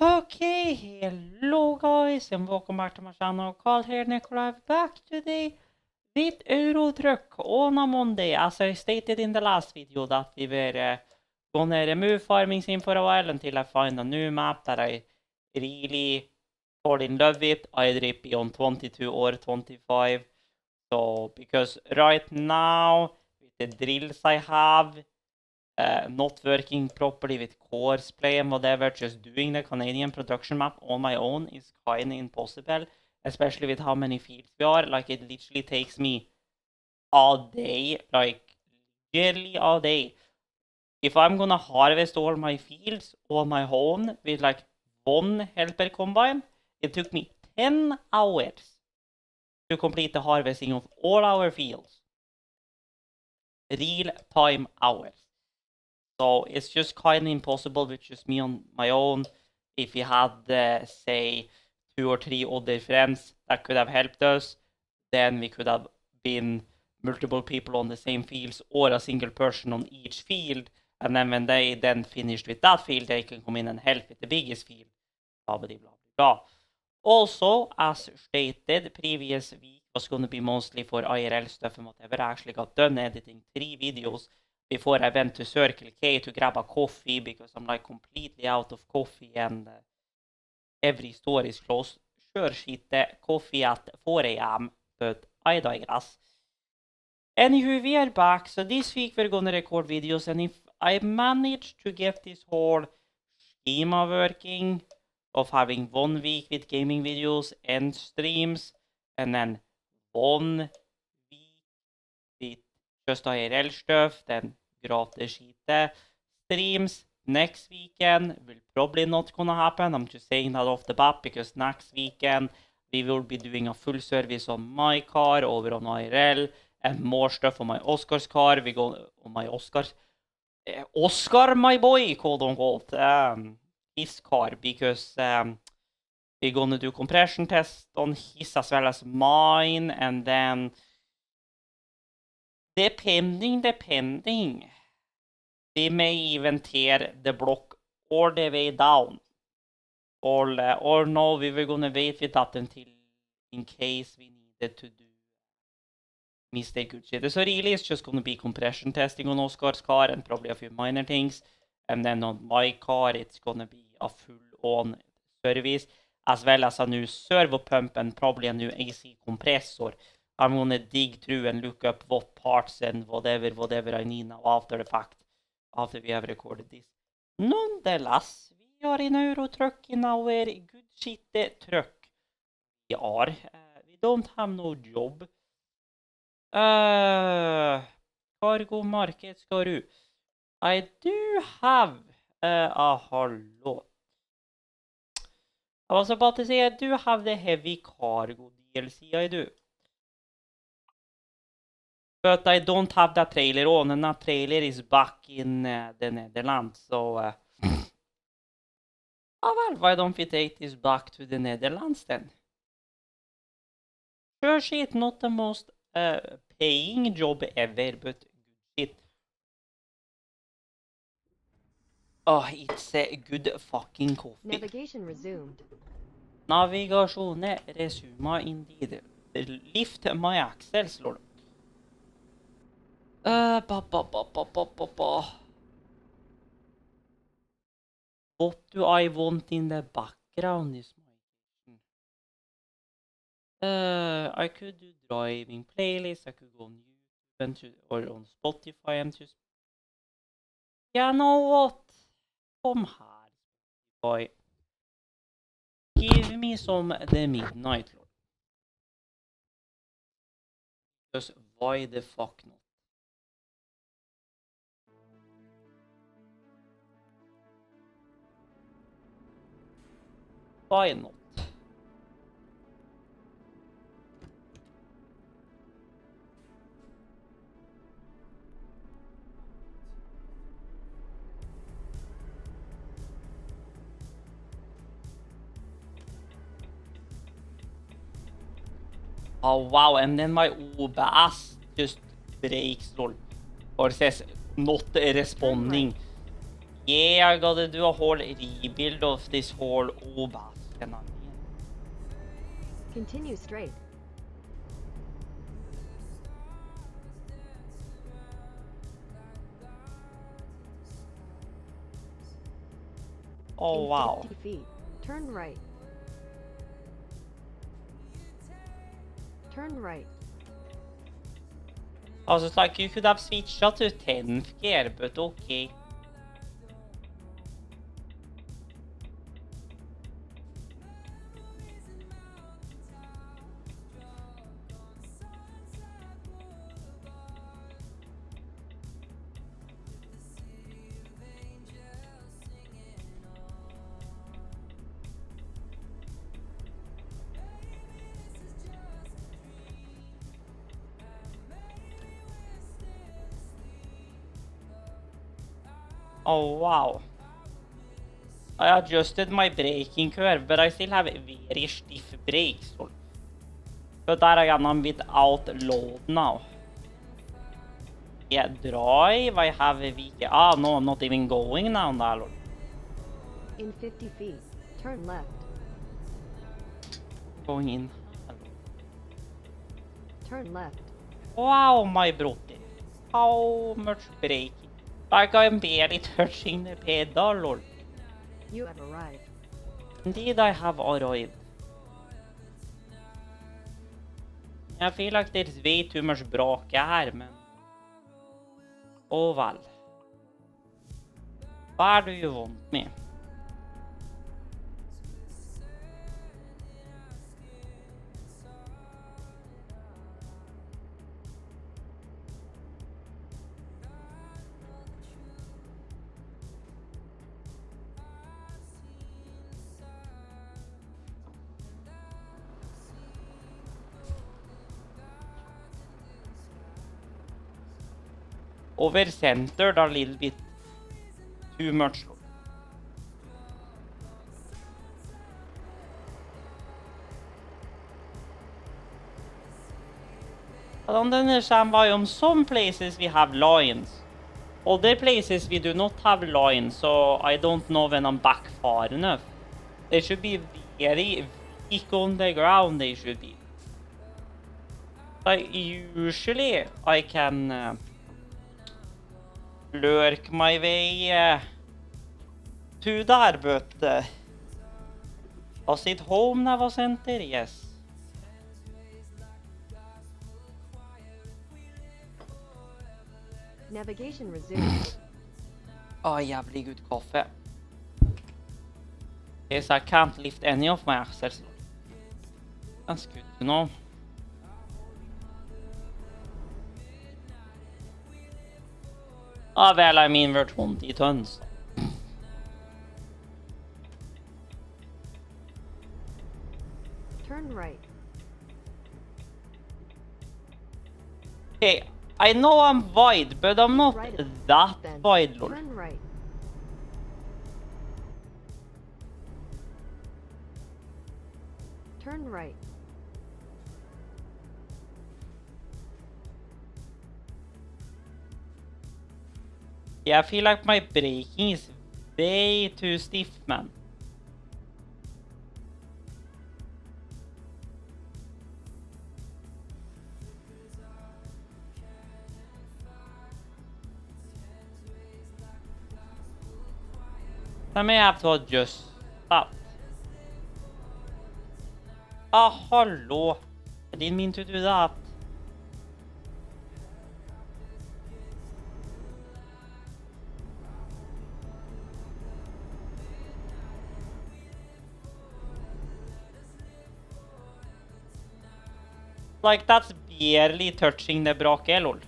Okay, hello guys and welcome back to my channel. Carl here, Nikolai, back today with Euro Truck on a Monday. As I stated in the last video that we were gonna remove farming sim for a while until I find a new map that I really fall in love with, either it be on 22 or 25. So, because right now, with the drills I have, not working properly with courseplay and whatever, just doing the Canadian production map on my own is kind of impossible, especially with how many fields we are. Like, it literally takes me all day, like, nearly all day. If I'm gonna harvest all my fields on my own with, like, one helper combine, it took me 10 hours to complete the harvesting of all our fields. Real-time hours. So it's just kind of impossible with just me on my own. If we had, say, 2 or 3 other friends that could have helped us, then we could have been multiple people on the same fields or a single person on each field. And then when they then finished with that field, they can come in and help with the biggest field. Blah, blah, blah, blah. Also, as stated, previous week was going to be mostly for IRL stuff and whatever. I actually got done editing 3 videos before I went to Circle K to grab a coffee because I'm like completely out of coffee and every store is closed. Sure, shit, coffee at 4 a.m., but I digress. Anywho, we are back. So this week we're gonna record videos, and if I manage to get this whole schema working of having 1 week with gaming videos and streams, and then 1 week with just IRL stuff, then gratis skite streams next weekend will probably not gonna happen. I'm just saying that off the bat because next weekend we will be doing a full service on my car over on IRL and more stuff on my Oscar's car. We go on my Oscar, my boy, quote unquote, his car, because we're gonna do compression test on his as well as mine, and then depending, we may even tear the block all the way down. Or no, we were gonna wait with that until in case we needed to do mistake good shit. So really it's just gonna be compression testing on Oscar's car and probably a few minor things. And then on my car it's gonna be a full-on service, as well as a new servo pump and probably a new AC compressor. I'm gonna dig through and look up what parts and whatever I need now after the fact, after we have recorded this. Nonetheless, we are in Euro Truck in our good shit truck. We are. We don't have no job. Cargo market ska du. I do have a hello. I was about to say I do have the heavy cargo DLC, I do. But I don't have that trailer on, and that trailer is back in the Netherlands, so oh well, why don't we take this back to the Netherlands then? Sure shit, not the most paying job ever, but good shit. Oh, it's a good fucking coffee. Navigation resumed. Navigasjon resuma indeed. Lift my axles, lord. What do I want in the background is my question. I could do driving playlist. I could go on YouTube and or on Spotify and just. You know what? Come here, Spotify. Give me some the Midnight Lord. Because why the fuck not? Why not? Oh wow, and then my OBS just breaks, lol. Or says not responding. Yeah, I gotta do a whole rebuild of this whole bastion. Continue straight. Oh, In wow. 50 feet, turn right. Turn right. I was just like, you could have switched to 10th gear, but okay. Oh, wow. I adjusted my braking curve, but I still have very stiff brakes. But that I am without load now. Yeah, drive, I have a weak... Ah, no, I'm not even going now, Lord. In 50 feet, turn left. Going in. Turn left. Wow, my brother. How much braking? Like I'm barely touching the pedal, Lord. You have arrived. Indeed, I have arrived. I feel like there's way too much brake her, men... Oh well. Where do you want me? Over-centered a little bit too much. I don't understand why on some places we have lines. Other places we do not have lines, so I don't know when I'm back far enough. They should be very weak on the ground, they should be. Like, usually I can lurk my way to there, but was it home Nava Center? Yes. Navigation resumed. Oh, jävlig good kaffe. Yes, I can't lift any of my axles. That's good to know. Ah, well, I mean, we're 20 tons. Turn right. Okay, I know I'm wide, but I'm not Right, that then. wide, lol. Turn right. Turn right. Yeah, I feel like my braking is way too stiff, man. I may have to adjust that. Ah, hello. I didn't mean to do that. Like, that's barely touching the brake, lol.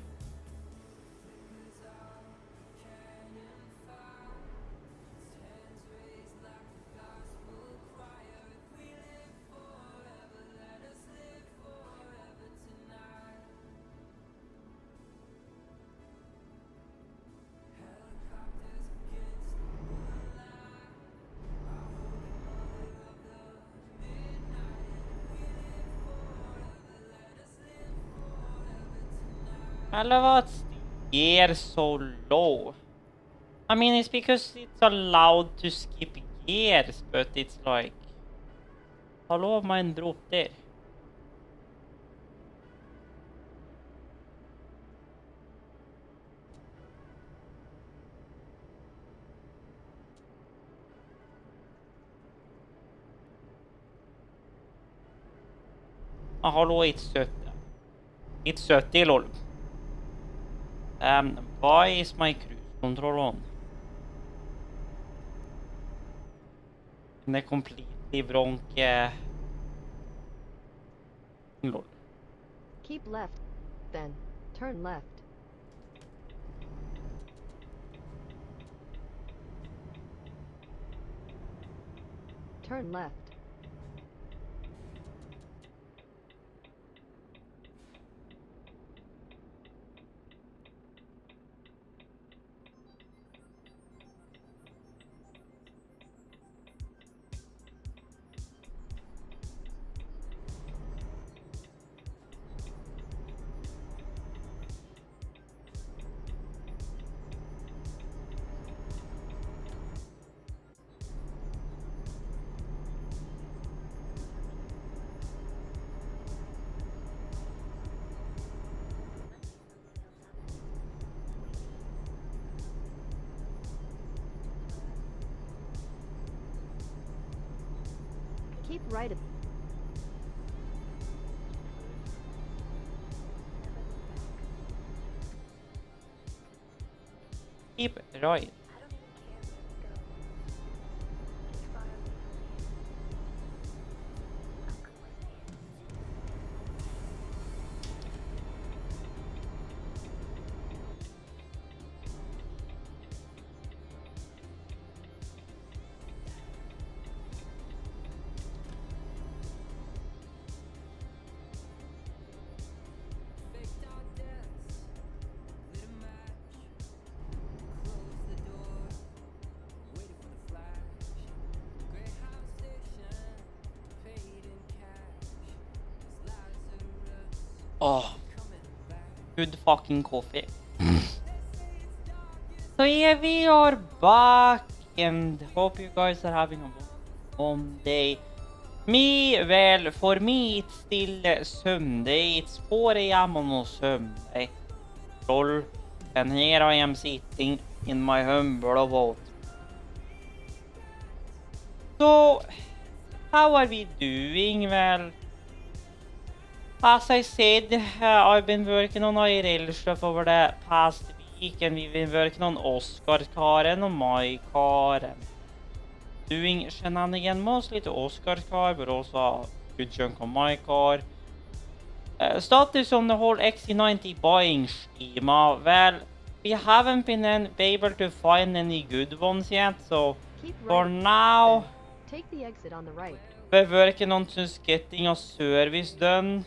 Eller what's the gear so low? I mean, it's because it's allowed to skip gears, but it's like... Hallå, mein broder. Hallå, it's 70. It's 30, lol. Why is my cruise control on? The completely wrong, lol. Keep left. Then, turn left. Turn left. Keep right. Keep right. Oh, good fucking coffee. So yeah, we are back and hope you guys are having a warm day. Well, for me it's still Sunday. It's 4 a.m. on a Sunday. Lol. And here I am sitting in my humble abode. So, how are we doing? Well, as I said, I've been working on IRL stuff over the past week, and we've been working on Oscar Karen and my car, and doing shenanigans mostly to Oscar's car, but also a good chunk on my car. Status on the whole XC90 buying schema. Well, we haven't been able to find any good ones yet, so Keep right. for now, Take the exit on the right. we're working on just getting a service done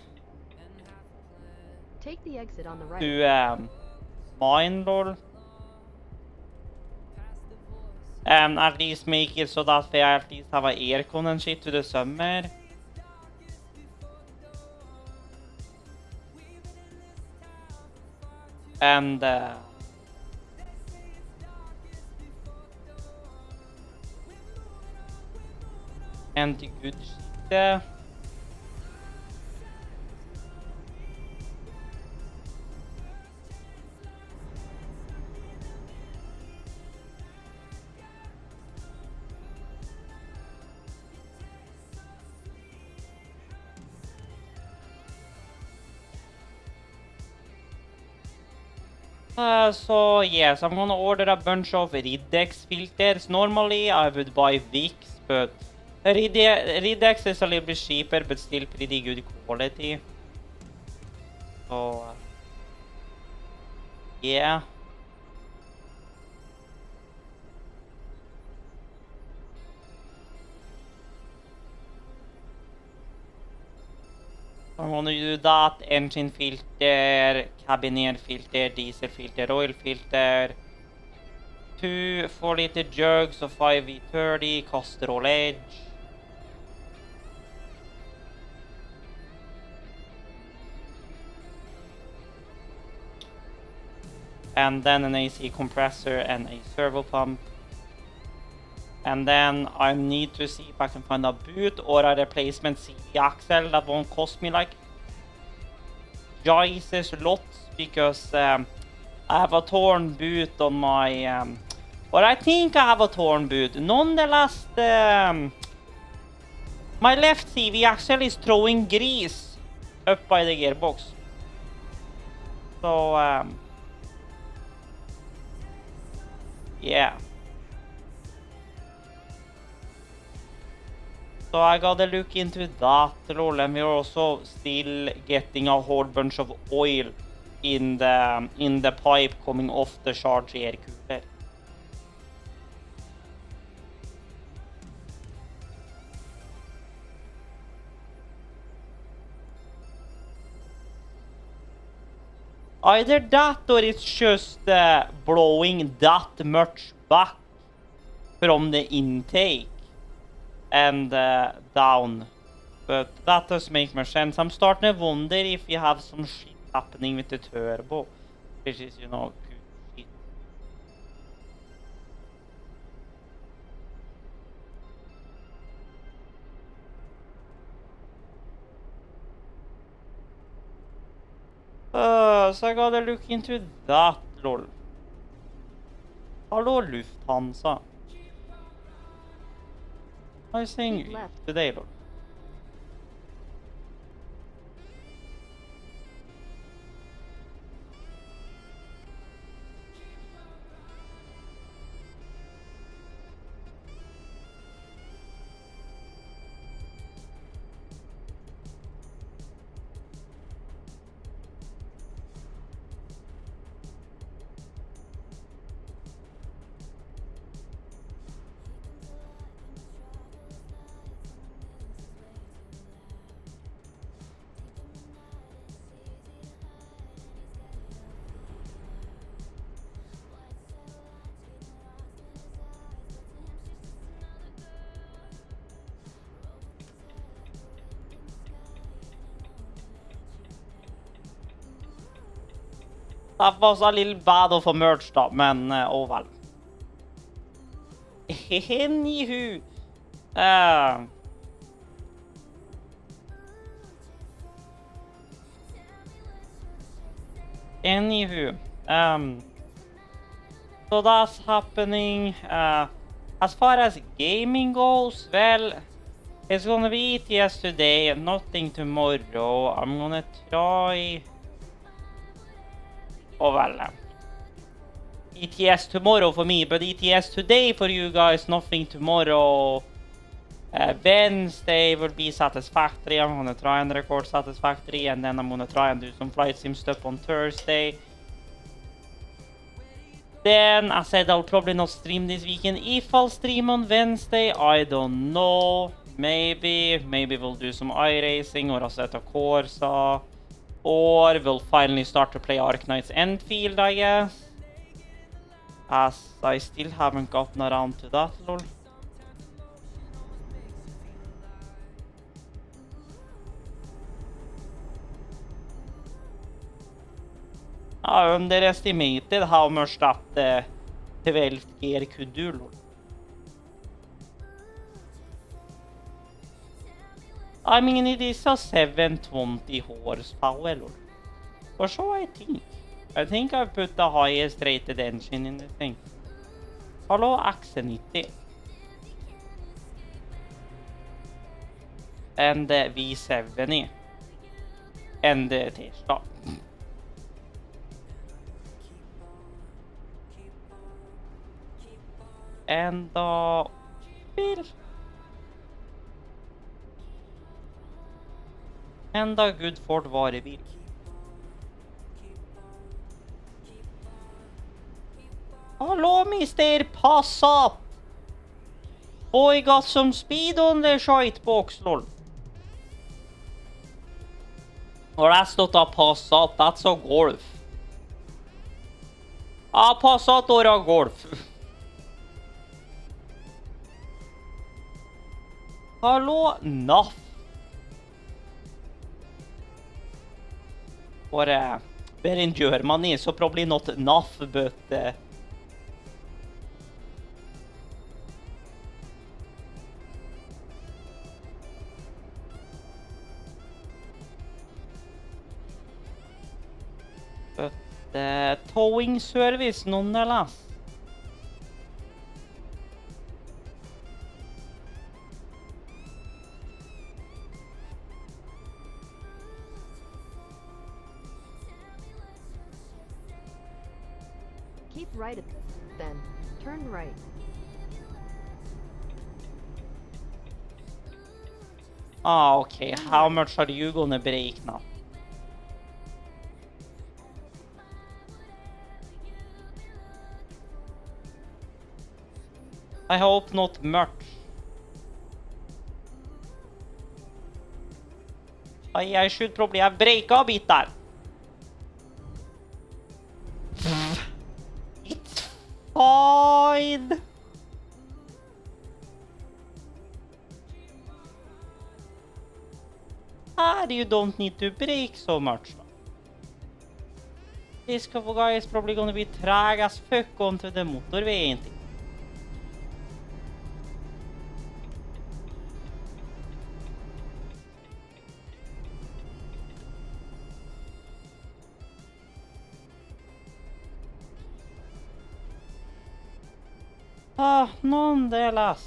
Take the exit on the right. to mine, lol. At least make it so that we at least have an aircon and shit to the summer. And the good shit. So yes, I'm gonna order a bunch of Ridex filters. Normally I would buy Vicks, but Ridex is a little bit cheaper, but still pretty good quality. So yeah. I'm gonna do that, engine filter, cabin air filter, diesel filter, oil filter, 2 4-liter jugs of 5V30, Castrol Edge. and then an AC compressor and a servo pump. And then I need to see if I can find a boot or a replacement CV axle that won't cost me like Jesus lots, because I have a torn boot on my or I think I have a torn boot. Nonetheless, my left CV axle is throwing grease up by the gearbox. So yeah. So I gotta look into that role, and we're also still getting a whole bunch of oil in the pipe coming off the charge air cooler. Either that or it's just blowing that much back from the intake and down. But that does make more sense. I'm starting to wonder if you have some shit happening with the turbo, which is, you know, good shit. So I gotta look into that, lol. Hello, Lufthansa. I was saying today, lol. That was a little bad of a merge da, men oh well. Anywho. So that's happening. As far as gaming goes, well, it's gonna be ETS today, nothing tomorrow. I'm gonna try... Oh well, ETS tomorrow for me, but ETS today for you guys, nothing tomorrow. Wednesday will be satisfactory. I'm gonna try and record satisfactory, and then I'm gonna try and do some flight sim stuff on Thursday. Then I said I'll probably not stream this weekend. If I'll stream on Wednesday, I don't know. Maybe we'll do some iRacing or Assetto Corsa. Or we'll finally start to play Arknights Enfield, I guess. As I still haven't gotten around to that, lol. I underestimated how much that 12th gear could do, lol. I mean, it is a 720 horsepower, lol. Or so I think. I think I've put the highest rated engine in the thing. Hello, XC90. And V70. And Tesla. And bil. And a good Ford varebil. Hello, Mr. Passat! Boy got some speed on the shite box, lol. Or that's not a Passat, that's a Golf. A Passat or a Golf. Hello, NAF. Or we're in Germany, so probably not enough, but towing service nonetheless. Keep right then. Turn right. Okay, how much are you gonna break now? I hope not much. I should probably have break a bit there. It's fine. You don't need to break so much. This guy is probably gonna be drag as fuck onto the motorway, ain't he? Nonetheless.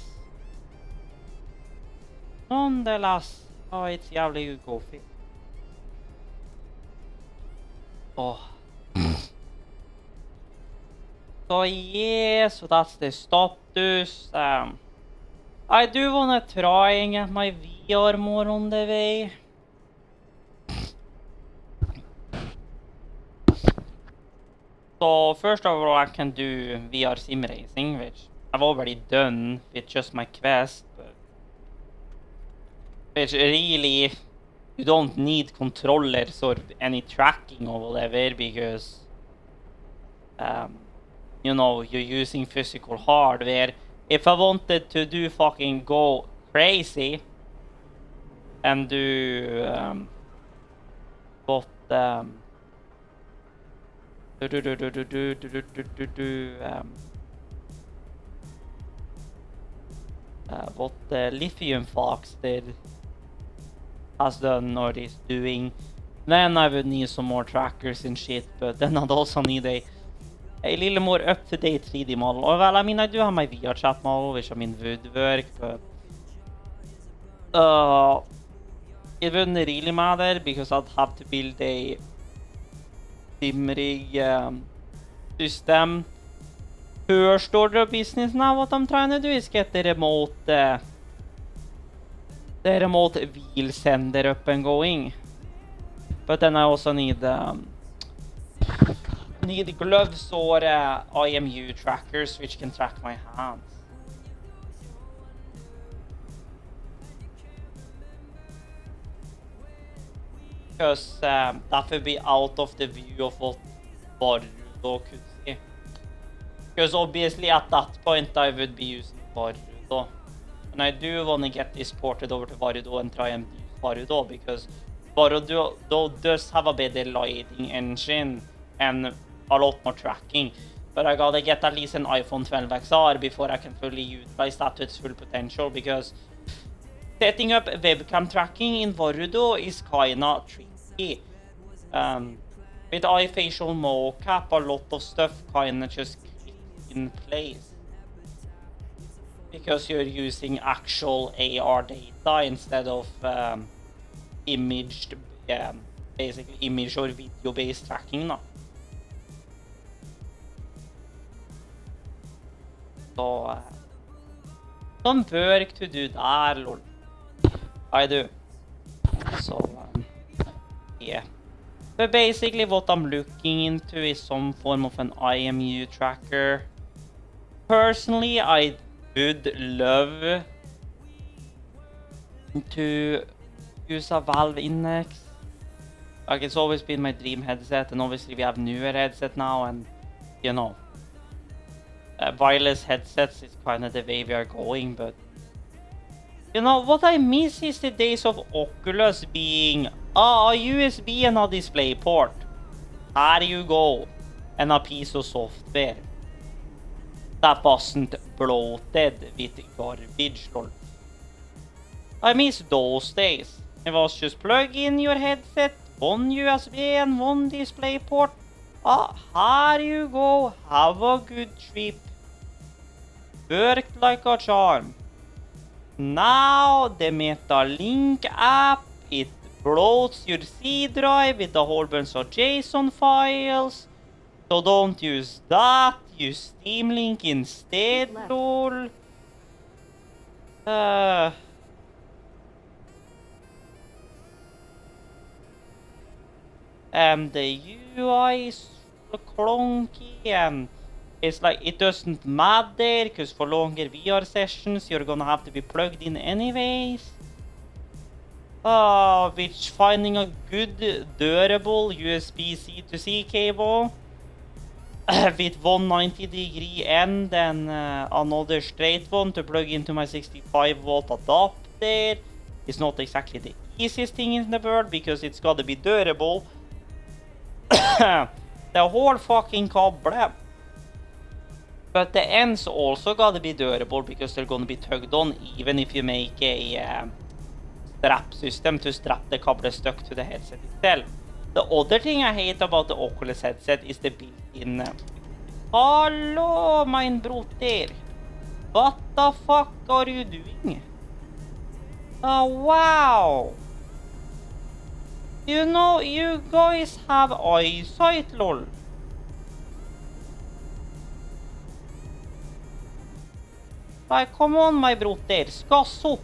Oh, it's jävligt good coffee. Oh. So yeah, so that's the status. I do wanna try and get my VR more on the way. So first of all, I can do VR sim racing, which I've already done with just my Quest, but which really you don't need controllers or any tracking or whatever because you know, you're using physical hardware. If I wanted to do fucking go crazy and do what what the Lithium Fox has done or is doing, then I would need some more trackers and shit, but then I'd also need a little more up-to-date 3D model. Oh, well, I mean, I do have my VR chat model, which I mean woodwork, but it wouldn't really matter because I'd have to build a sim-rig system. First order of business now, what I'm trying to do is get the remote wheel sender up and going. But then I also need gloves or IMU trackers which can track my hands. Because that would be out of the view of what Varudo could see. Because obviously at that point I would be using Varudo. And I do want to get this ported over to Varudo and try and use Varudo because Varudo does have a better lighting engine and a lot more tracking. But I gotta get at least an iPhone 12 XR before I can fully utilize that to its full potential because setting up webcam tracking in Varudo is kinda tricky. With iFacial mocap, a lot of stuff kinda just clicks in place. Because you're using actual AR data instead of imaged, basically image or video based tracking now. So some work to do there, lol. I do. So yeah. But basically what I'm looking into is some form of an IMU tracker. Personally, I would love to use a Valve Index. Like, it's always been my dream headset, and obviously we have newer headset now, and you know, wireless headsets is kind of the way we are going. But you know what I miss is the days of Oculus being a USB and a display port. Here you go. And a piece of software that wasn't bloated with garbage, lol. I miss those days. It was just plug in your headset, one USB and one display port. Here you go. Have a good trip. Worked like a charm. Now the MetaLink app, it bloats your C drive with a whole bunch of JSON files. So don't use that, use Steam Link instead, lol. The UI is clunky and it's like it doesn't matter because for longer VR sessions you're gonna have to be plugged in anyways. Which finding a good durable USB-C to C cable with 190-degree end and another straight one to plug into my 65-volt adapter is not exactly the easiest thing in the world because it's gotta be durable. The whole fucking cable. But the ends also gotta be durable because they're gonna be tugged on even if you make a strap system to strap the cable stuck to the headset itself. The other thing I hate about the Oculus headset is the built-in... Hello, mein broder! What the fuck are you doing? Oh, wow! You know, you guys have eyesight, lol. Like, come on, my broder, skass upp!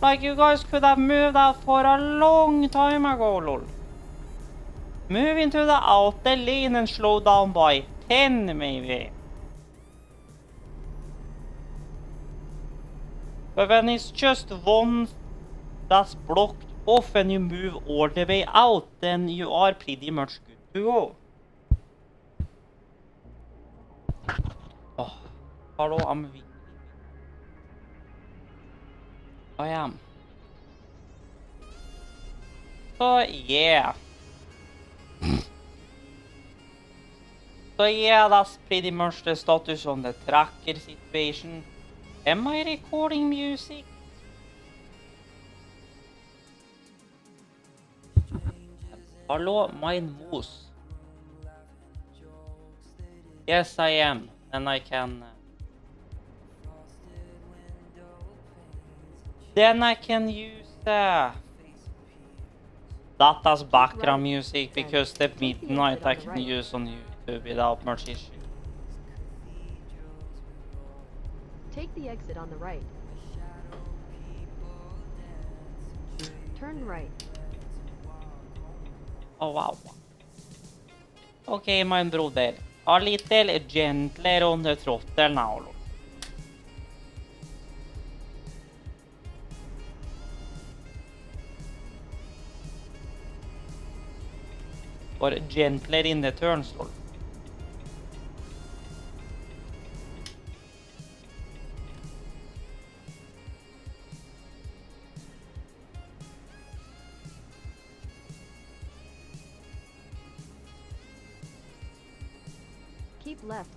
Like, you guys could have moved out for a long time ago, lol. Move into the outer lane and slow down by 10, maybe. But when it's just one that's blocked off and you move all the way out, then you are pretty much good to go. Oh, hello, I'm weak. I am. So yeah. So yeah, that's pretty much the status on the tracker situation. Am I recording music? Hello, mein moose. Yes, I am. And I can... Then I can use that as background music because the midnight I can use on YouTube without much issue. Take the exit on the right. Turn right. Oh wow. Okay, mein broder. A little gentler on the throttle now. Or gentler in the turns. Keep left.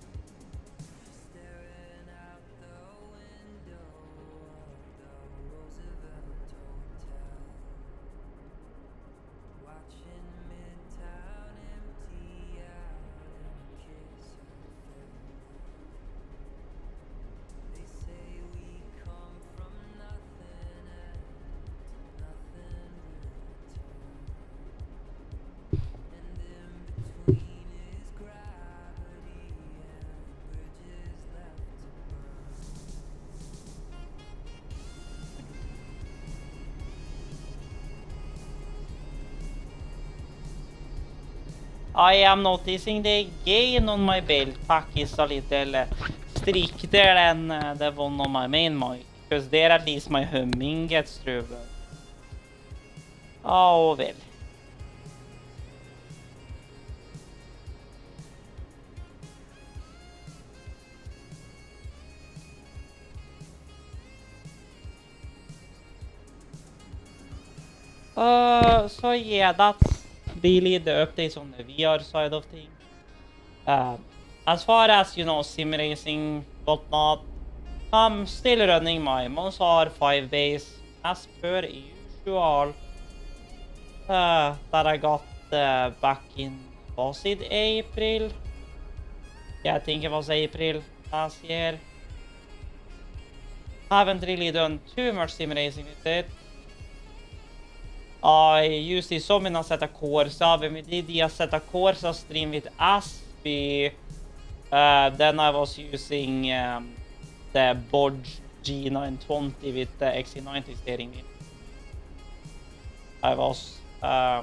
I am noticing the gain on my belt pack is a little stricter than the one on my main mic. Because there at least my humming gets through. Oh well. So yeah, that's really the updates on the VR side of things. As far as, you know, sim racing, whatnot, I'm still running my Mozart 5 base as per usual. That I got back in, was it April? Yeah, I think it was April last year. Haven't really done too much sim racing with it. I used the Summon Assetto Corsa. When we did the Assetto Corsa stream with Aspie, then I was using the Bodge G920 with the XC90 steering wheel. I was I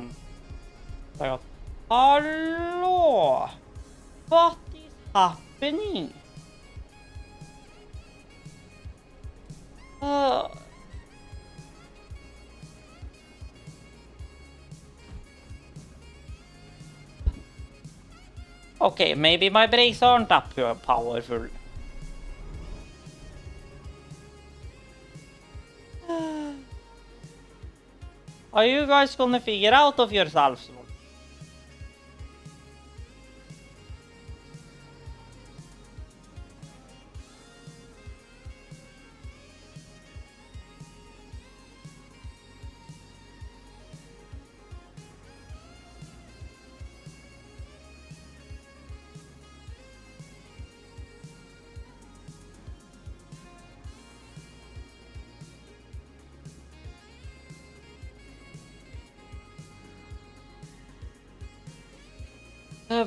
got, hello, what is happening? Okay, maybe my brakes aren't that powerful. Are you guys gonna figure out of yourselves?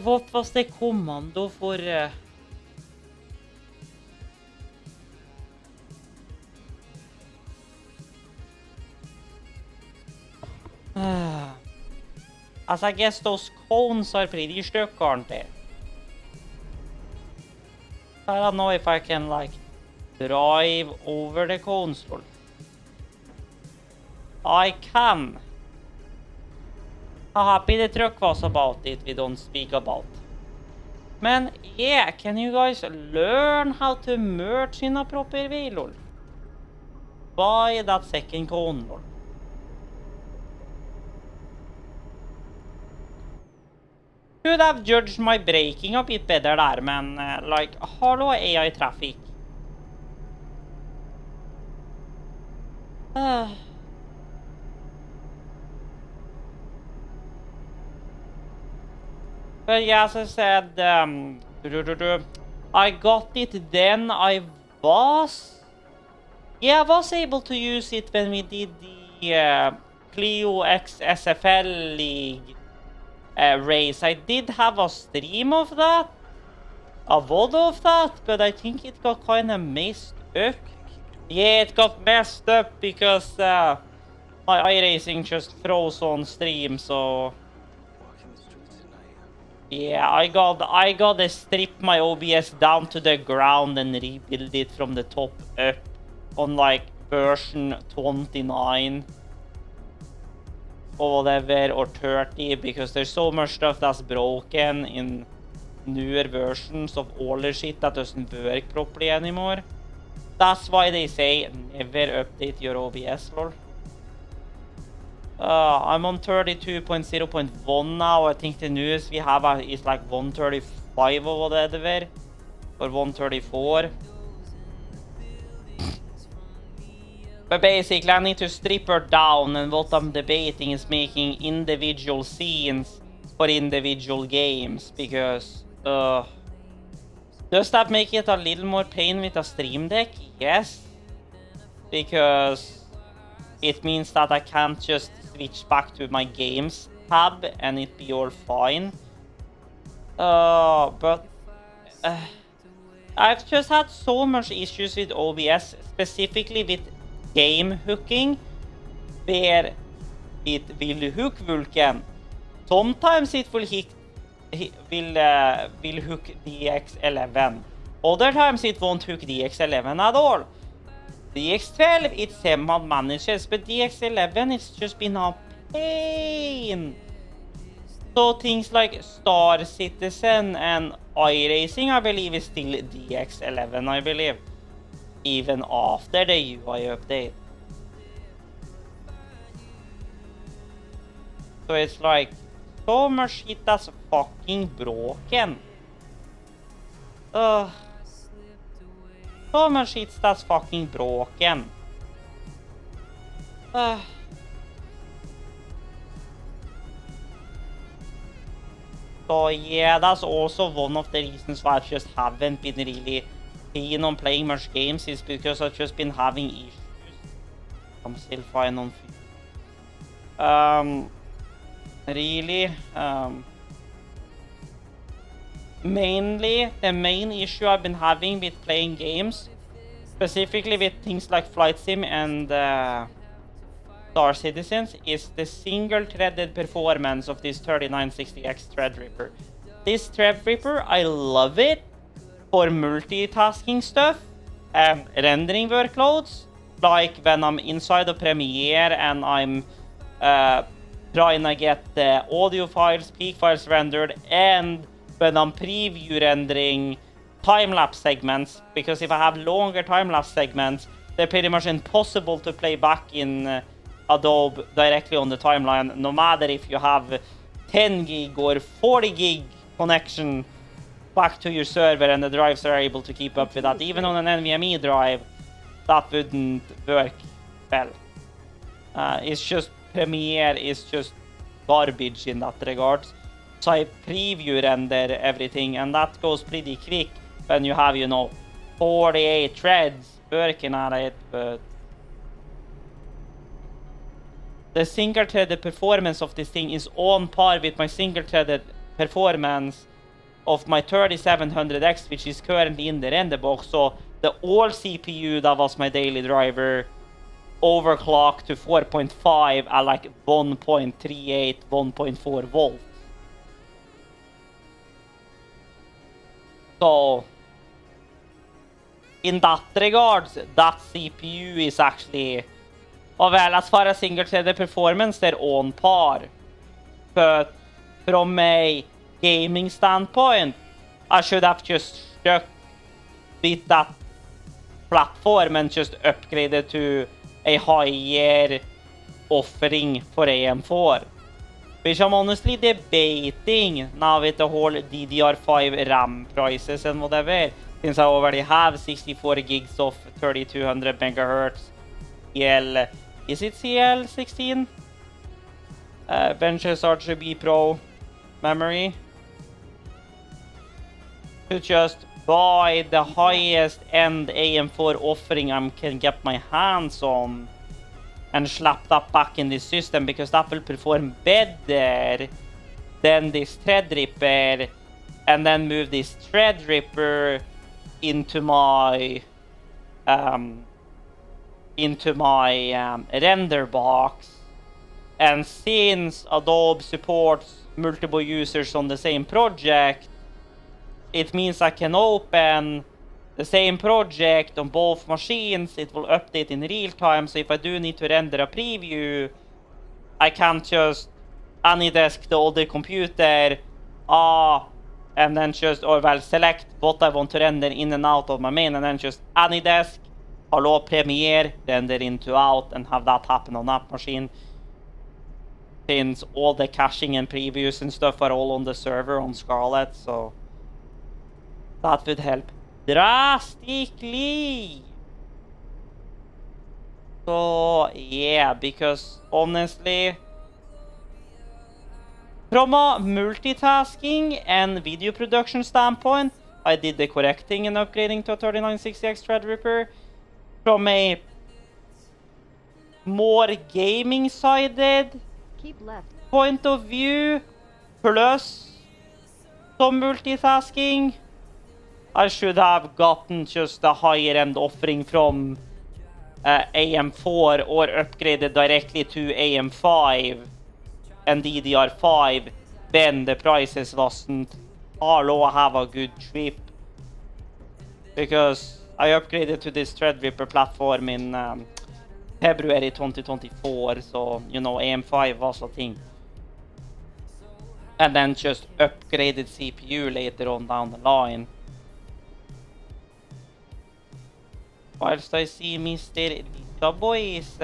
What was the commando for as I guess those cones are pretty stuck, aren't they? I don't know if I can like drive over the cones. I can. How happy the truck was about it, we don't speak about. Man, yeah, can you guys learn how to merge in a proper way, lol? Buy that second cone, lol. Should have judged my braking a bit better there, man. Like, hello AI traffic. But yeah, as I said, I got it then. I was able to use it when we did the Clio X SFL League race. I did have a stream of that, a VOD of that, but I think it got kind of messed up. Yeah, it got messed up because my iRacing just froze on stream, so yeah, I gotta strip my OBS down to the ground and rebuild it from the top up on like version 29 or whatever, or 30, because there's so much stuff that's broken in newer versions of all the shit that doesn't work properly anymore. That's why they say never update your OBS, lol. I'm on 32.0.1 now. I think the newest we have is like 135 or whatever, or 134. But basically, I need to strip her down, and what I'm debating is making individual scenes for individual games, because does that make it a little more pain with a stream deck? Yes, because it means that I can't just switch back to my games tab and it be all fine. But I've just had so much issues with OBS, specifically with game hooking, where it will hook Vulcan. Sometimes it will will hook DX11. Other times it won't hook DX11 at all. DX12 it somehow manages, but DX11 it's just been a pain. So things like Star Citizen and iRacing, I believe, is still DX11, I believe, even after the UI update. So it's like so much shit that's fucking broken. Ugh. So much shit that's fucking broken. Ugh. So yeah, that's also one of the reasons why I just haven't been really keen on playing much games, is because I've just been having issues. I'm still fine on really, mainly the main issue I've been having with playing games, specifically with things like Flight Sim and Star Citizens, is the single-threaded performance of this 3960X Threadripper. This Threadripper, I love it for multitasking stuff and rendering workloads, like when I'm inside of Premiere and I'm trying to get the audio files, peak files rendered, and when I'm preview rendering time-lapse segments, because if I have longer time-lapse segments, they're pretty much impossible to play back in Adobe directly on the timeline, no matter if you have 10 gig or 40 gig connection back to your server and the drives are able to keep up with that. Even on an NVMe drive, that wouldn't work well. It's just Premiere is just garbage in that regard. So I preview render everything, and that goes pretty quick when you have, 48 threads working at it, but the single-threaded performance of this thing is on par with my single-threaded performance of my 3700X, which is currently in the render box. So the old CPU that was my daily driver overclocked to 4.5 at like 1.38, 1.4 volts. So in that regard, that CPU is actually, well, as far as single-threaded performance, they're on par. But from a gaming standpoint, I should have just stuck with that platform and just upgraded to a higher offering for AM4. Which I'm honestly debating now with the whole DDR5 RAM prices and whatever, since I already have 64 gigs of 3200 megahertz is it CL16? Benches RGB Pro memory. To just buy the highest end AM4 offering I can get my hands on and slap that back in this system, because that will perform better than this Threadripper, and then move this Threadripper into my render box. And since Adobe supports multiple users on the same project, it means I can open the same project on both machines. It will update in real time, so if I do need to render a preview, I can't just AnyDesk the other computer, and then just, select what I want to render in and out of my main, and then just AnyDesk, hello Premiere, render into out, and have that happen on that machine. Since all the caching and previews and stuff are all on the server on Scarlett, so that would help drastically. So yeah, because honestly, from a multitasking and video production standpoint, I did the correct thing in upgrading to a 3960X Threadripper. From a more gaming-sided point of view, plus some multitasking, I should have gotten just a higher-end offering from AM4 or upgraded directly to AM5 and DDR5 when the prices wasn't all have a good trip. Because I upgraded to this Threadripper platform in February 2024, so AM5 was a thing. And then just upgraded CPU later on down the line. Whilst I see Mr. Lisa Boy is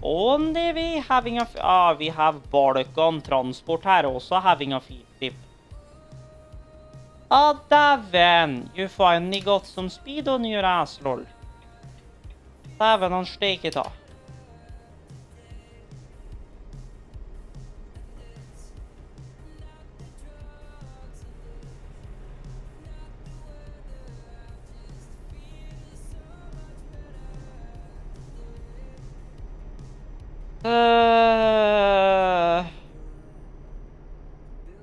only we having a... vi have Balkan Transport här också having a field trip. Däven! You finally got some speed on your ass, lol. Däven, han steker ta.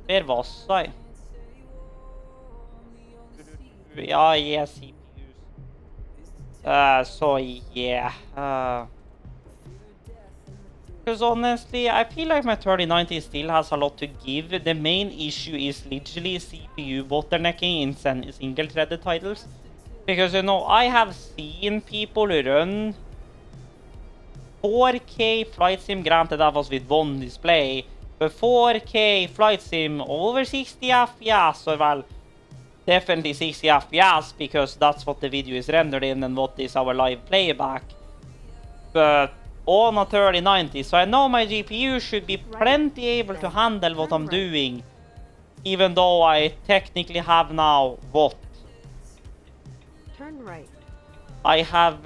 Where was I? Ja, yeah, CPUs. So yeah. Because honestly, I feel like my 3090 still has a lot to give. The main issue is literally CPU bottlenecking in single-threaded titles. Because, you know, I have seen people run 4K flight sim, granted that was with one display, but 4K flight sim over 60 FPS, or well, definitely 60 FPS, because that's what the video is rendered in and what is our live playback. But on a 3090, so I know my GPU should be plenty able to handle what I'm doing, even though I technically have now what? Turn right. I have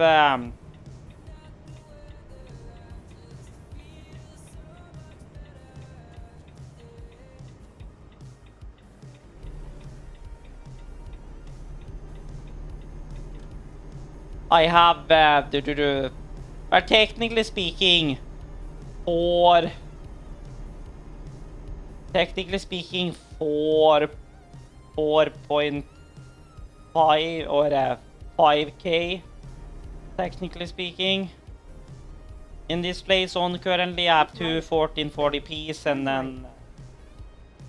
but technically speaking, for 4.5 or 5K, technically speaking. In this place on currently I have two 1440p's and then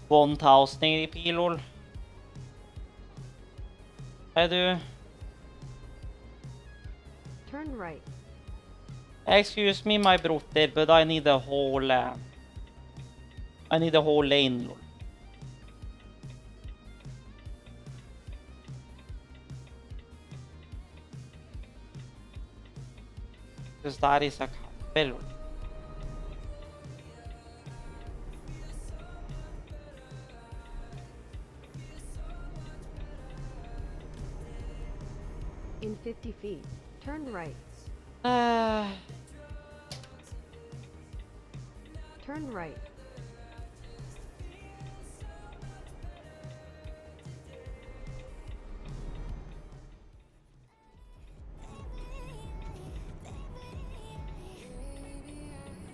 1080p lol. I do. Turn right. Excuse me, my brother, but I need a whole lane lol. Because that is a cafe lol. In 50 feet, turn right. Turn right.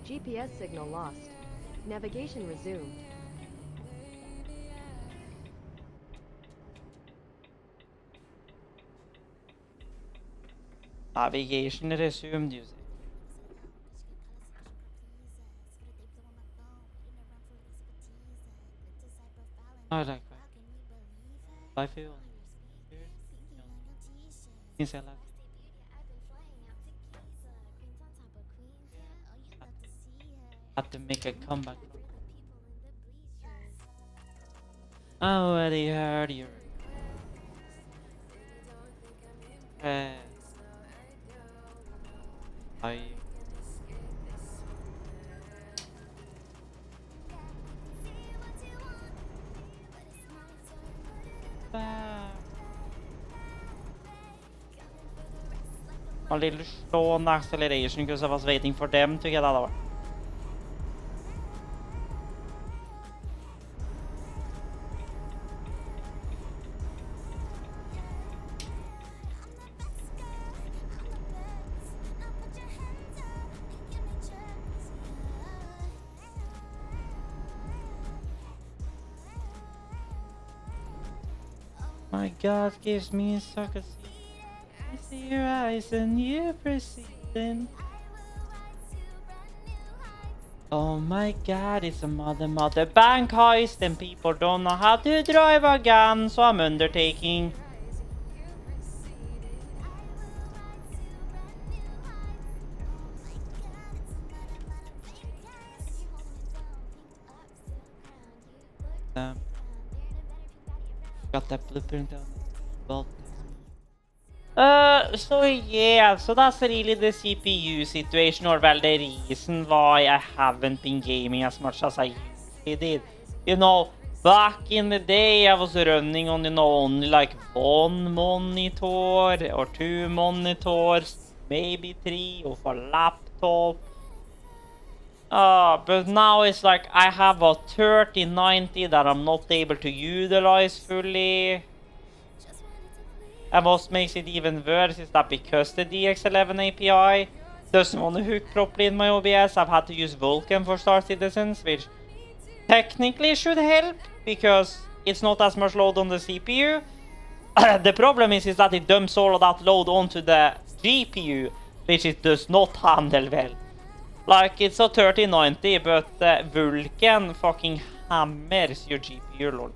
GPS signal lost. Navigation resumed. Navigation resumed, you say. I like that. I feel. Since I left. Had to make a comeback. I already heard you. I. A little slow on acceleration because I was waiting for them to get out of it. My God gives me a sucker seat. I see your eyes and you persistent. Oh my God, it's a mother bank heist and people don't know how to drive a gun, so I'm undertaking. Got that blueprint on. Well, So yeah, so that's really the CPU situation, or well, the reason why I haven't been gaming as much as I usually did. You know, back in the day, I was running on, only like one monitor or two monitors, maybe three, or for laptop. But now it's like I have a 3090 that I'm not able to utilize fully. And what makes it even worse is that because the DX11 API doesn't want to hook properly in my OBS, I've had to use Vulkan for Star Citizens, which technically should help because it's not as much load on the CPU. The problem is that it dumps all of that load onto the GPU, which it does not handle well. Like, it's a 3090, but Vulkan fucking hammers your GPU, lol.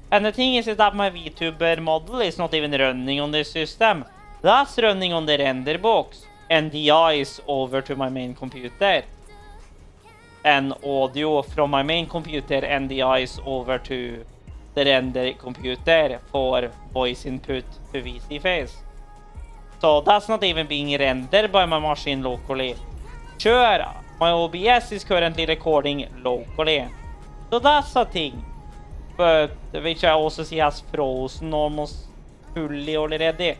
And the thing is that my VTuber model is not even running on this system. That's running on the render box. And the eyes over to my main computer. And audio from my main computer and the eyes over to the render computer for voice input to VC face. So that's not even being rendered by my machine locally. Sure, my OBS is currently recording locally. So that's a thing. But which I also see has frozen almost fully already.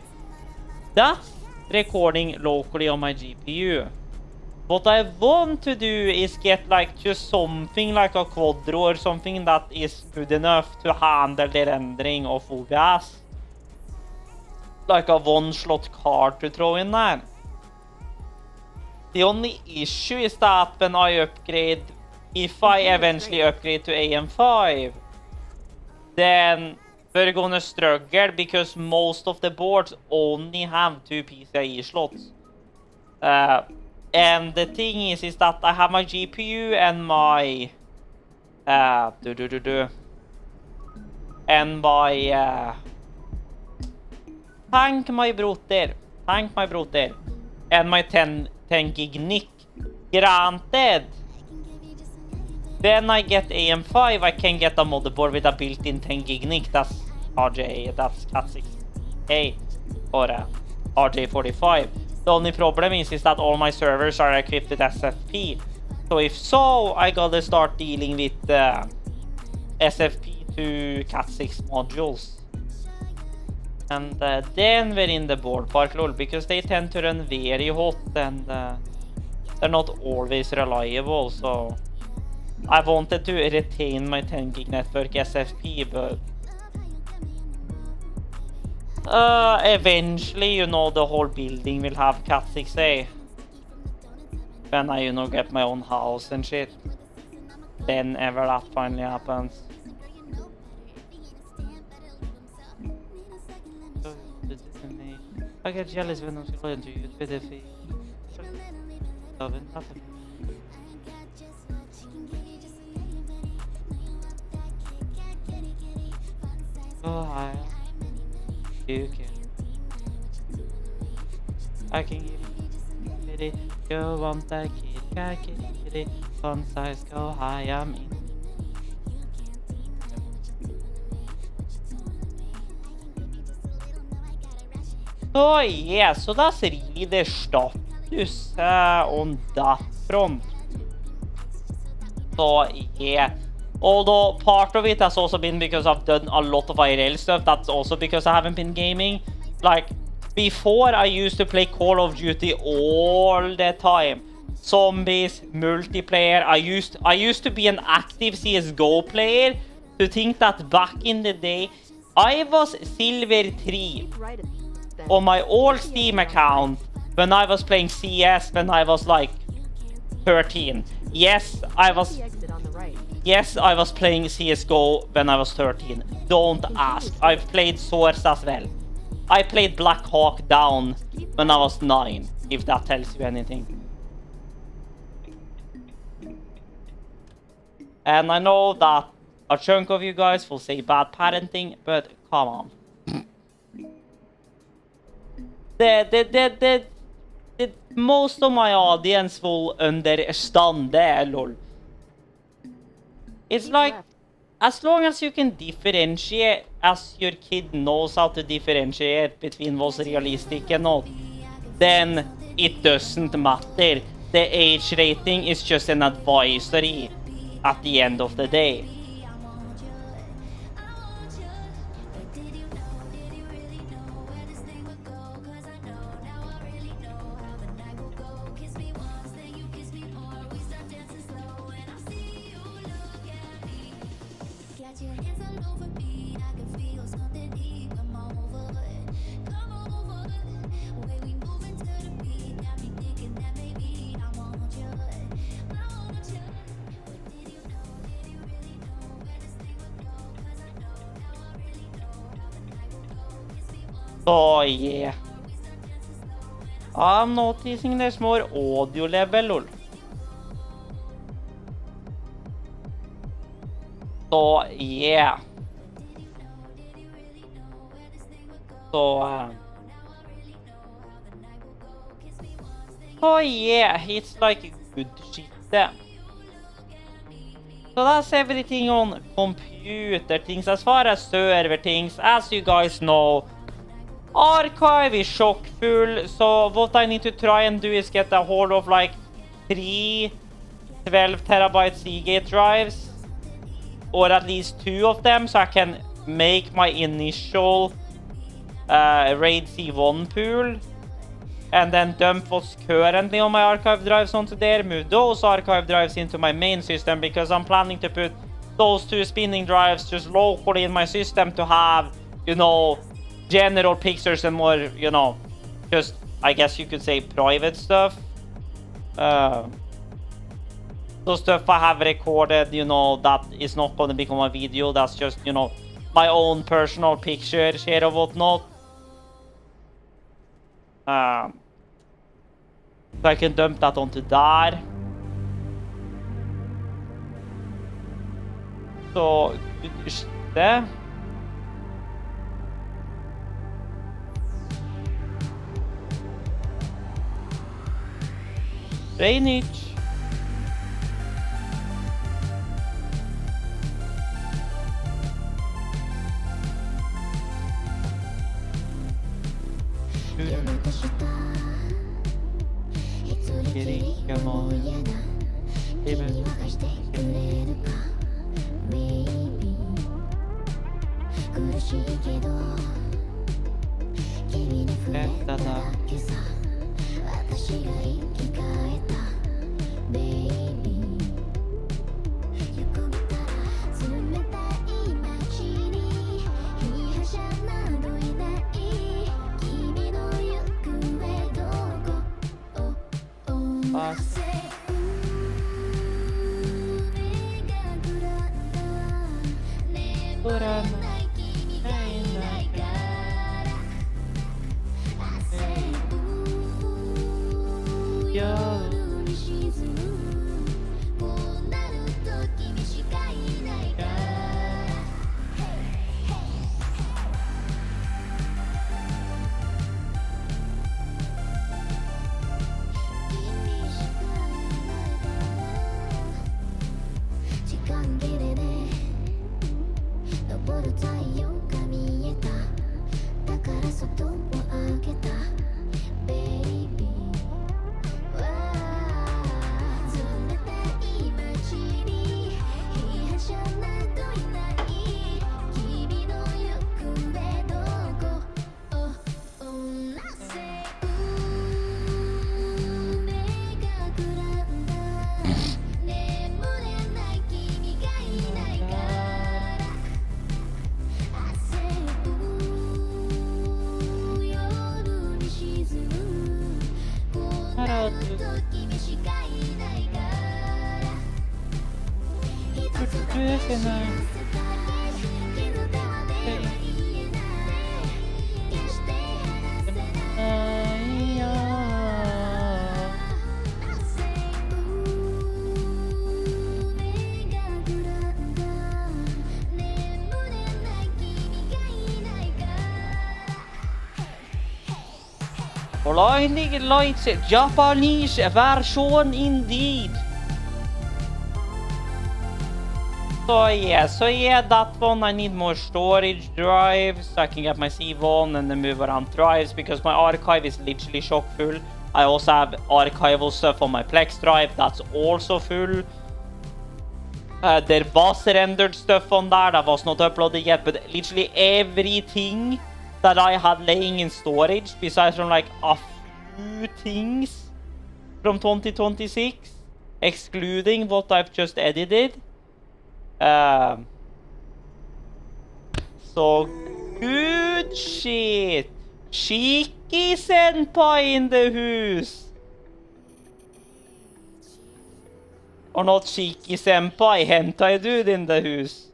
That's recording locally on my GPU. What I want to do is get like just something like a Quadro or something that is good enough to handle the rendering of OBS. Like a one-slot card to throw in there. The only issue is that when I upgrade, if I eventually upgrade to AM5, then we're gonna struggle because most of the boards only have 2 PCIe slots. And the thing is that I have my GPU and my and my thank my brother and my 10 gig NIC. Granted, when I get AM5, I can get a motherboard with a built-in 10 gig NIC. That's RJ, that's Cat6A or RJ45. The only problem is that all my servers are equipped with SFP. So if so, I gotta start dealing with SFP to Cat6 modules. And then we're in the ballpark, lol, because they tend to run very hot and they're not always reliable, so I wanted to retain my 10 gig network SFP, but eventually, the whole building will have Cat6A. When I, get my own house and shit. Then ever that finally happens. I get jealous when I'm going to you with the feet. Oh, hi. You can. I can give it. You want that kid, I can get it. Fun size go high, I'm in. So yeah, so that's really the status on that front. So yeah, although part of it has also been because I've done a lot of IRL stuff, that's also because I haven't been gaming. Like, before I used to play Call of Duty all the time. Zombies, multiplayer. I used to be an active CSGO player. To think that back in the day, I was Silver 3 on my old Steam account when I was playing CS when I was like 13. Yes, I was playing CSGO when I was 13. Don't ask. I've played Source as well. I played Black Hawk Down when I was 9, if that tells you anything. And I know that a chunk of you guys will say bad parenting, but come on. The most of my audience will understand that, lol. It's like, as long as you can differentiate as your kid knows how to differentiate between what's realistic and not, then it doesn't matter. The age rating is just an advisory at the end of the day. So yeah, I'm noticing there's more audio level. So yeah, so yeah, it's like good shit there. So that's everything on computer things. As far as server things, as you guys know, Archive is chock full, so what I need to try and do is get a hold of like 3 12 terabyte Seagate drives, or at least 2 of them, so I can make my initial RAID C1 pool, and then dump what's currently on my archive drives onto there, move those archive drives into my main system, because I'm planning to put those 2 spinning drives just locally in my system to have, you know, general pictures and more, you know, just, I guess you could say, private stuff. So stuff I have recorded, you know, that is not going to become a video. That's just, you know, my own personal pictures here or whatnot. So I can dump that onto there. Så det. Drainage. Blinding lights, Japanese version indeed. So yeah, that one I need more storage drives so I can get my C1 and then move around drives because my archive is literally chock full. I also have archival stuff on my Plex drive that's also full. There was rendered stuff on there that was not uploaded yet, but literally everything that I had laying in storage, besides from like a few things from 2026, excluding what I've just edited. So good shit. Cheeky senpai in the house. Or not cheeky senpai, hentai dude in the house.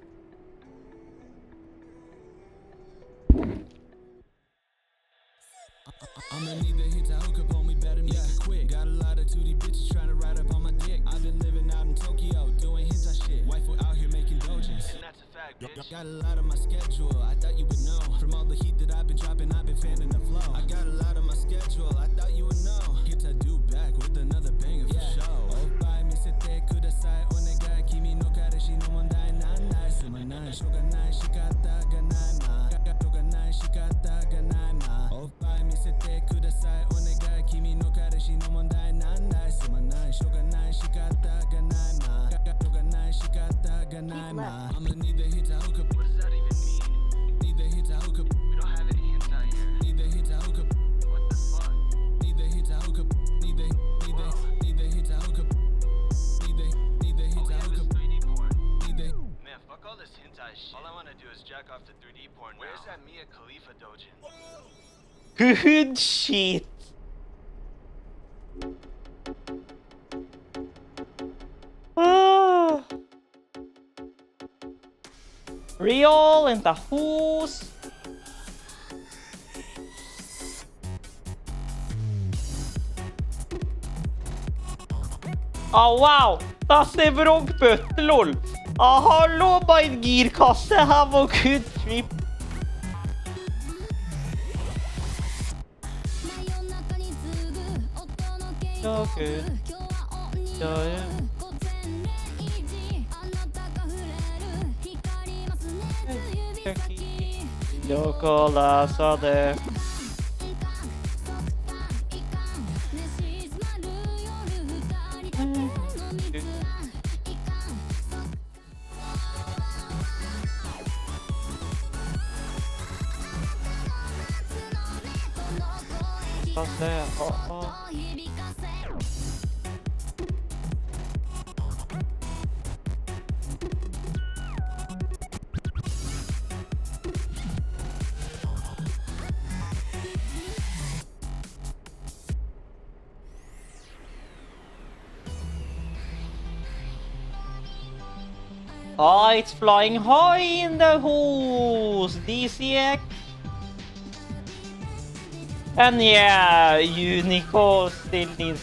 I'ma need the hit to hook up on me, better make it quick. Got a lot of 2D bitches trying to ride up on my dick. I've been living out in Tokyo, doing hentai shit. Waifu out here making dojins. And that's a fact, bitch. Got a lot on my schedule, I thought you would know. From all the heat that I've been dropping, I've been fanning the flow. I got a lot on my schedule, I thought you would know. Hit to do back with another banger for show. Opai misete kudasai, onegai, kimi no kareshi no mondai nanai. Sumanai, shoganai, shikata ga nai ma. Shoganai, shikata ga nai ma. Opai misete kudasai, onegai, kimi no kareshi no mondai nanai. Sumanai, shoganai, shikata ga nai ma. Shoganai, shikata ga nai ma. I'ma need the hit to hook up. What does that even mean? Need the hit to hook up. We don't have any hints out here. Need the hit to hook up. What the fuck? Need the hit to hook up. Need the hit to hook up. Need the hit to hook up. 3D porn. Man, fuck all this hentai shit. All I wanna do is jack off to 3D porn. Where's that Mia Khalifa dojin? Good shit. Ah. Real in the house. Oh wow, das är vrågbött, lol. Hallå, my girkasse, have a good trip. So good. So yeah. どこらさで Oh, it's flying high in the house, DCX. And yeah, Unico still needs,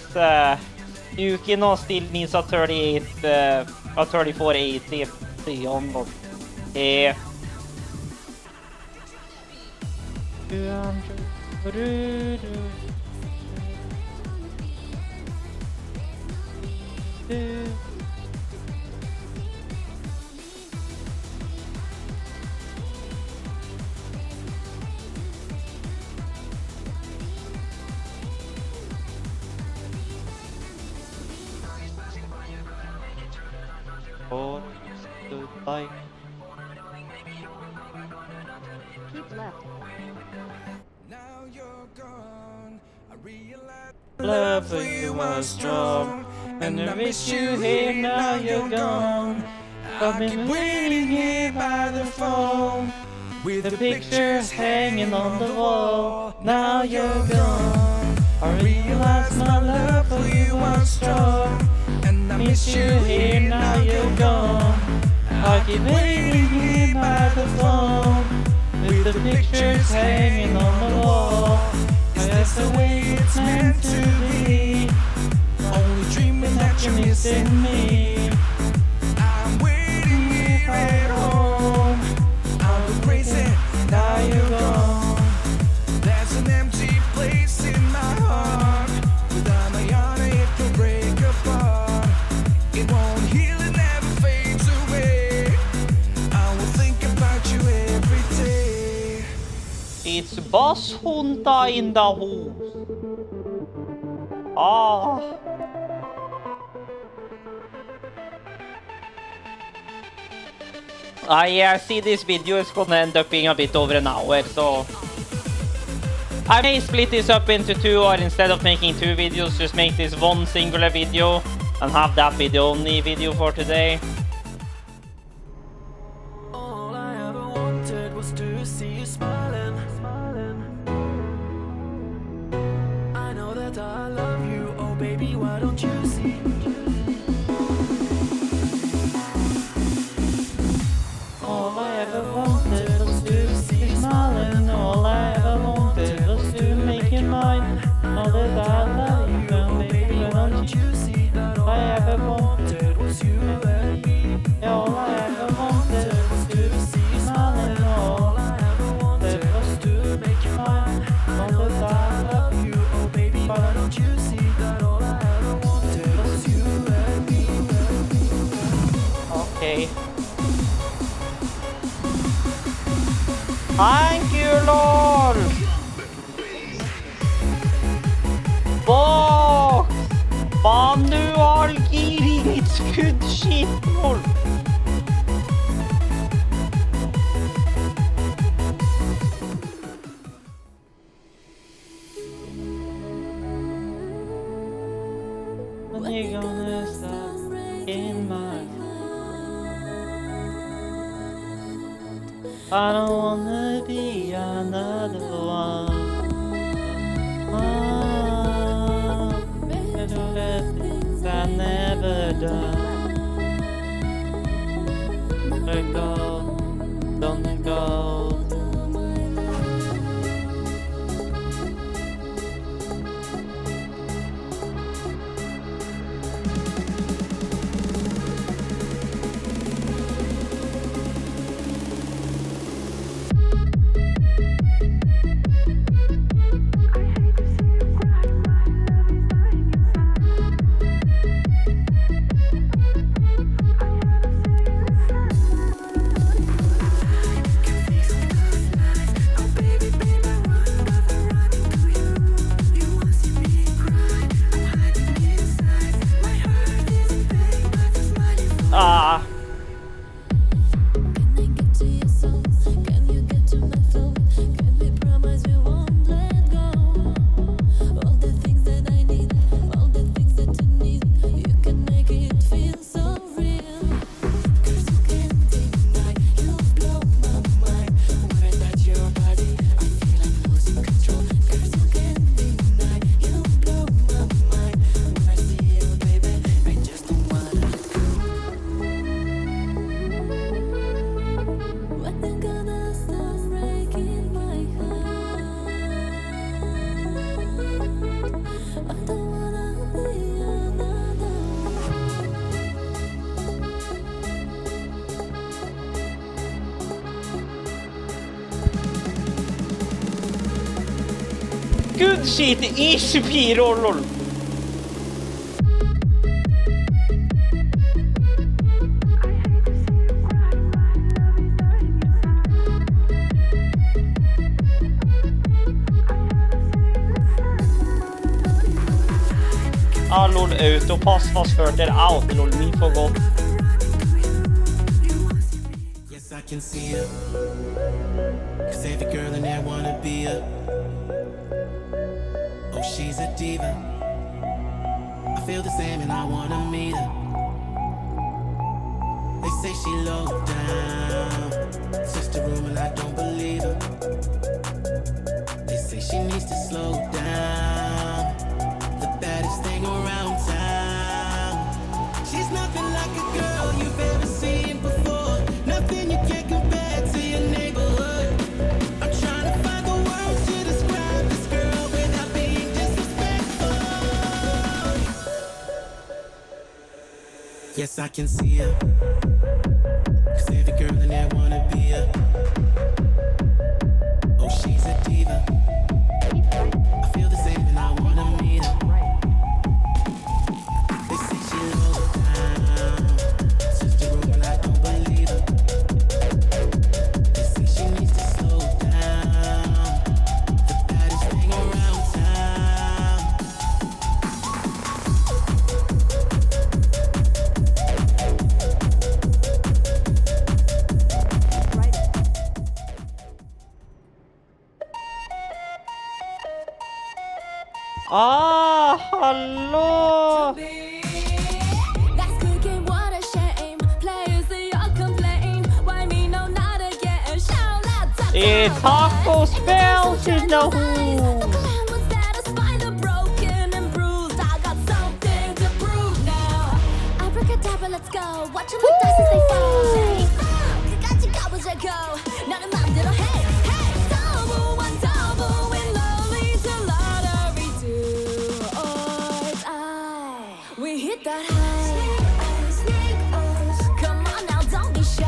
Yukino still needs a 38, a 3480 300. Yeah. 200. Or goodbye. Keep left. Now you're gone. I realize Love for you was strong, and I miss you here. Now you're gone. I've been waiting here by the phone, with the pictures hanging on the wall. Now you're gone. I realize my love for you was strong, and I miss you here. Now you're gone. I keep waiting here by the phone, with the pictures hanging on the wall. That's the way it's meant to be. Only dreaming that you're missing me. I'm waiting here at home. I'll go crazy. Now you're gone. There's an empty place in my heart. Without my honor, it can break apart. It won't heal, it never fades away. It's Boss Hunter in the house. Ah. I see this video is gonna end up being a bit over an hour, so I may split this up into two, or instead of making two videos, just make this one singular video and have that be the only video for today. All I ever wanted was to see you smiling. I know that I love you, oh baby, why don't you see? All I ever wanted was to see you smiling. All I ever wanted was to make you mine. All that I love you, baby, why don't you see that all I ever wanted was you and me? All I ever wanted was to see you smiling. All I ever wanted was to make you mine. All that I love you, oh baby, why don't you see that all I ever wanted was you and me? Okay. Thank you, Lord! Box! Manual gearing, it's good shit, lol! When you gonna stop in my I don't wanna be another one. I do the things I never done. Don't go, don't go. Ah. Good shit, easy P-roll, lol. Ah lol, autopass fast further out, lol, me forgot. Yes, I can see her. 'Cause every girl in there wanna be a. Oh, she's a diva. I feel the same and I wanna meet her. They say she low down. It's just a rumor and I don't believe her. They say she needs to slow down. The baddest thing around town. She's nothing like a girl you've ever seen before. Nothing you can compare to your neighborhood. I'm trying to find the words to describe this girl without being disrespectful. Yes, I can see her. 'Cause every girl in there wanna be a. Oh, she's a diva. I feel the same and I wanna meet her. They say she low down. It's just a rumor and I don't believe her. They say she needs to slow down. Ah, hallå! Last good game, what a shame. Players, they all complain. Why me, no, not again. Shout out to It's Taco Spells in the The Who. plan was satisfy the broken and bruised. I got something to prove now. Abracadabra, let's go. Watching my dice as they fall. 끝까지 가보자고. 나는 맘대로 해. Hey, double one, double win, lonely to lottery, do or die. We hit that high. Come on now, don't be shy.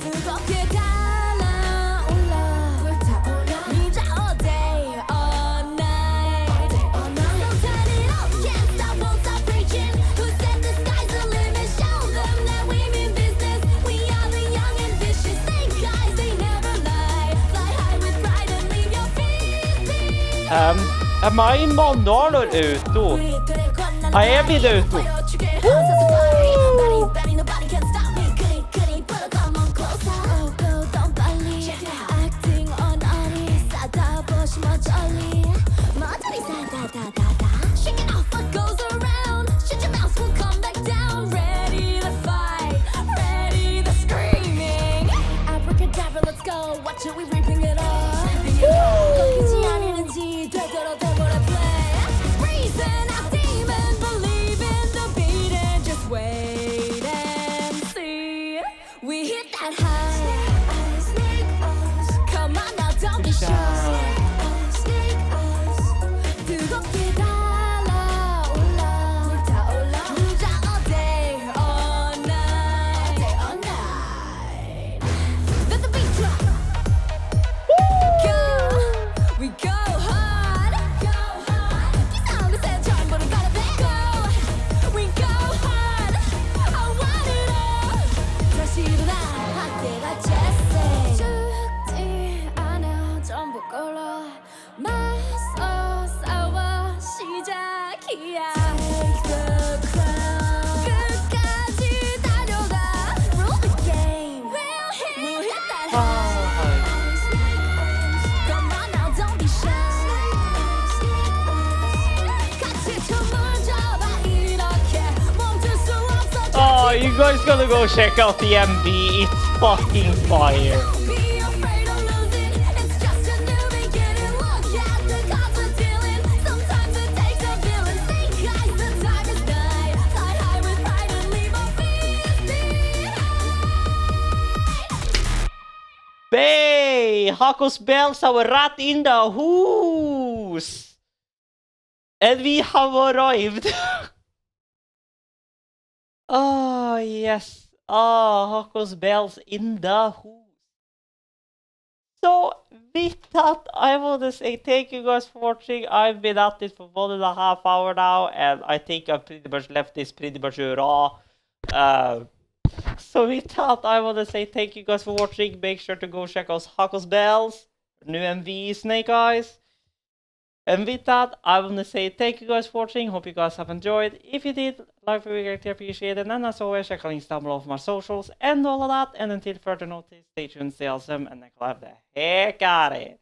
뜨겁게 달아올라. 불타올라. all day, all night. So turn it up, can't stop, won't stop preaching. Who said the sky's the limit? Show them that we mean business. We are the young and vicious. Think guys, they never lie. Fly high with pride and leave your feet behind. Är mig måndagar ute? Ja, är vi där ute? Let's go. Watch it, we reaping it all. 꺾이지 않는지 되도록 되보라 play. Reason, our demon, believe in the beat and just wait and see. We hit that high. Come on now, don't be shy. 뜨겁게 달아올라. 불타올라. 누자 all day, all night. All night. Let the beat drop. Go, we go hard. 이 사람의 새 전부를 가려대. Go, we go hard. I want it all. 다시 일어나, 밖에가 jessie. 죽지 않아, 전부 걸어. 맞서 싸워, 시작이야. Take the crown. 끝까지 달려가. Rule the game. We'll hit that high. Come on now, don't be shy. 같이 춤을 잡아 이렇게 멈출 수 없어. Oh, you guys gotta go check out the MV. It's fucking fire. Be afraid of losing. It's just a new beginning. Look at the cards we're dealing. Sometimes it takes a villain. Think guys, the time is nigh. Fly high with pride and leave our fears behind. Bay! Hakos bells har rat in the hus! And we have arrived! Oh, yes. Oh, Hakos bells in the hus. So, with that, I want to say thank you guys for watching. I've been at it for 1.5 hours now, and I think I've pretty much left this pretty much raw. So with that, I want to say thank you guys for watching. Make sure to go check out Hakos Bells, new MV Snake Eyes. And with that, I want to say thank you guys for watching. Hope you guys have enjoyed. If you did, like, we greatly appreciate it. And as always, check out links down below for my socials and all of that. And until further notice, stay tuned, stay awesome, and I'll have the heck out of it.